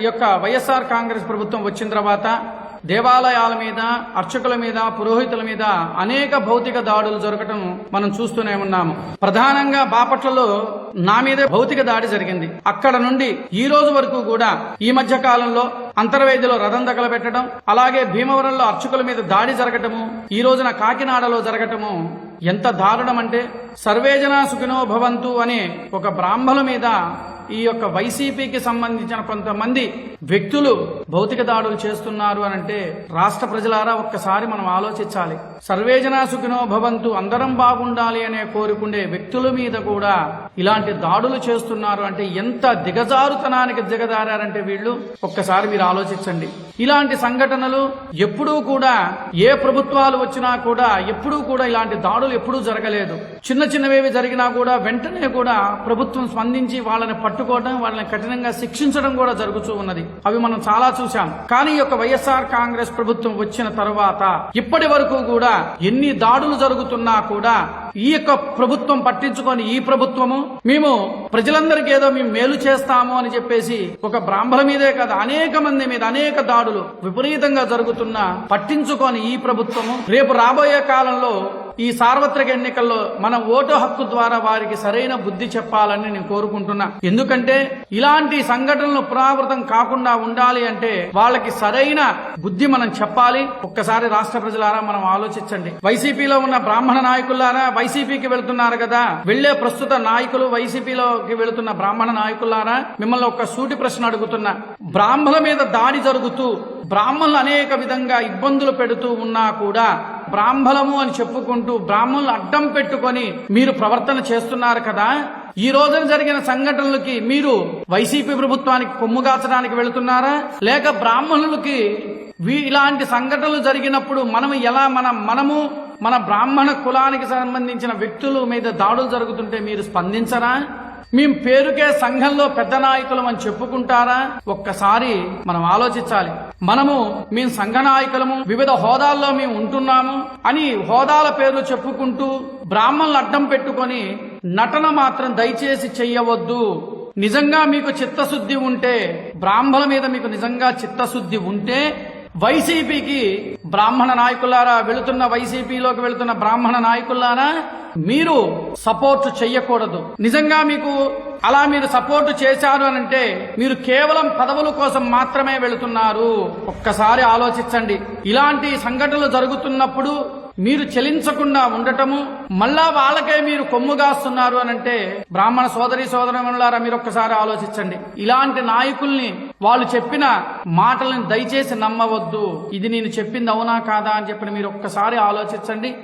ఈ యొక్క వైఎస్ఆర్ కాంగ్రెస్ ప్రభుత్వం వచ్చిన తర్వాత దేవాలయాల మీద, అర్చకుల మీద, పురోహితుల మీద అనేక భౌతిక దాడులు జరగటం మనం చూస్తూనే ఉన్నాము. ప్రధానంగా బాపట్లలో నా మీదే భౌతిక దాడి జరిగింది. అక్కడ నుండి ఈ రోజు వరకు కూడా ఈ మధ్య కాలంలో అంతర్వేదిలో రథం తగలబెట్టడం, అలాగే భీమవరంలో అర్చకుల మీద దాడి జరగటము, ఈ రోజున కాకినాడలో జరగటము ఎంత దారుణం అంటే, సర్వేజన సుఖినో భవంతు అనే ఒక బ్రాహ్మణుల మీద ఈ యొక్క వైసీపీకి సంబంధించిన కొంతమంది వ్యక్తులు భౌతిక దాడులు చేస్తున్నారు అనంటే రాష్ట్ర ప్రజలారా ఒక్కసారి మనం ఆలోచించాలి. సర్వేజన సుఖినో భవంతు, అందరం బాగుండాలి అనే కోరుకుండే వ్యక్తుల మీద కూడా ఇలాంటి దాడులు చేస్తున్నారు అంటే ఎంత దిగజారుతనానికి దిగజారారంటే వీళ్ళు ఒక్కసారి మీరు ఆలోచించండి. ఇలాంటి సంఘటనలు ఎప్పుడూ కూడా ఏ ప్రభుత్వాలు వచ్చినా కూడా ఎప్పుడూ కూడా ఇలాంటి దాడులు ఎప్పుడూ జరగలేదు. చిన్న చిన్నవేవి జరిగినా కూడా వెంటనే కూడా ప్రభుత్వం స్పందించి వాళ్ళని పట్టుకోవడం, వాళ్ళని కఠినంగా శిక్షించడం కూడా జరుగుతూ ఉన్నది. అవి మనం చాలా చూశాం. కానీ ఈ యొక్క వైఎస్ఆర్ కాంగ్రెస్ ప్రభుత్వం వచ్చిన తర్వాత ఇప్పటి వరకు కూడా ఎన్ని దాడులు జరుగుతున్నా కూడా ఈ యొక్క ప్రభుత్వం పట్టించుకొని, ఈ ప్రభుత్వము మేము ప్రజలందరికీ ఏదో మేము మేలు చేస్తాము అని చెప్పేసి ఒక బ్రాహ్మణ మీదే కాదు అనేక మంది మీద అనేక దాడులు విపరీతంగా జరుగుతున్నా పట్టించుకొని ఈ ప్రభుత్వము రేపు రాబోయే కాలంలో ఈ సార్వత్రిక ఎన్నికల్లో మన ఓటు హక్కు ద్వారా వారికి సరైన బుద్ధి చెప్పాలని నేను కోరుకుంటున్నా. ఎందుకంటే ఇలాంటి సంఘటనలు పునరావృతం కాకుండా ఉండాలి అంటే వాళ్ళకి సరైన బుద్ధి మనం చెప్పాలి. ఒక్కసారి రాష్ట్ర ప్రజలారా మనం ఆలోచించండి. వైసీపీలో ఉన్న బ్రాహ్మణ నాయకులారా, వైసీపీకి వెళుతున్నారు కదా, వెళ్లే ప్రస్తుత నాయకులు, వైసీపీలోకి వెళుతున్న బ్రాహ్మణ నాయకులారా, మిమ్మల్ని ఒక సూటి ప్రశ్న అడుగుతున్నా. బ్రాహ్మణుల మీద దాడి జరుగుతూ బ్రాహ్మణులు అనేక విధంగా ఇబ్బందులు పెడుతూ ఉన్నా కూడా బ్రాహ్మణము అని చెప్పుకుంటూ బ్రాహ్మణులు అడ్డం పెట్టుకొని మీరు ప్రవర్తన చేస్తున్నారు కదా. ఈ రోజున జరిగిన సంఘటనలకి మీరు వైసీపీ ప్రభుత్వానికి కొమ్ముగాచడానికి వెళుతున్నారా, లేక బ్రాహ్మణులకి ఇలాంటి సంఘటనలు జరిగినప్పుడు మనము మన బ్రాహ్మణ కులానికి సంబంధించిన వ్యక్తుల మీద దాడులు జరుగుతుంటే మీరు స్పందించరా? మేము పేరుకే సంఘంలో పెద్ద నాయకులం అని చెప్పుకుంటారా? ఒక్కసారి మనం ఆలోచించాలి. మేము సంఘ నాయకులము, వివిధ హోదాల్లో మేము ఉంటున్నాము అని హోదాల పేర్లు చెప్పుకుంటూ బ్రాహ్మణులు అడ్డం పెట్టుకొని నటన మాత్రం దయచేసి చెయ్యవద్దు. నిజంగా మీకు చిత్తశుద్ధి ఉంటే, బ్రాహ్మణుల మీద మీకు నిజంగా చిత్తశుద్ధి ఉంటే వైసీపీకి బ్రాహ్మణ నాయకులారా, వైసీపీలోకి వెళుతున్న బ్రాహ్మణ నాయకులారా, మీరు సపోర్ట్ చెయ్యకూడదు. నిజంగా మీకు అలా మీరు సపోర్ట్ చేశారు అనంటే మీరు కేవలం పదవుల కోసం మాత్రమే వెళుతున్నారు. ఒక్కసారి ఆలోచించండి. ఇలాంటి సంఘటనలు జరుగుతున్నప్పుడు మీరు చెలించకుండా ఉండటము, మళ్ళా వాళ్ళకే మీరు కొమ్ముగాస్తున్నారు అనంటే బ్రాహ్మణ సోదరీమణులారా మీరు ఒక్కసారి ఆలోచించండి. ఇలాంటి నాయకుల్ని వాళ్ళు చెప్పిన మాటలను దయచేసి నమ్మవద్దు. ఇది నేను చెప్పింది అవునా కాదా అని చెప్పి మీరు ఒక్కసారి ఆలోచించండి.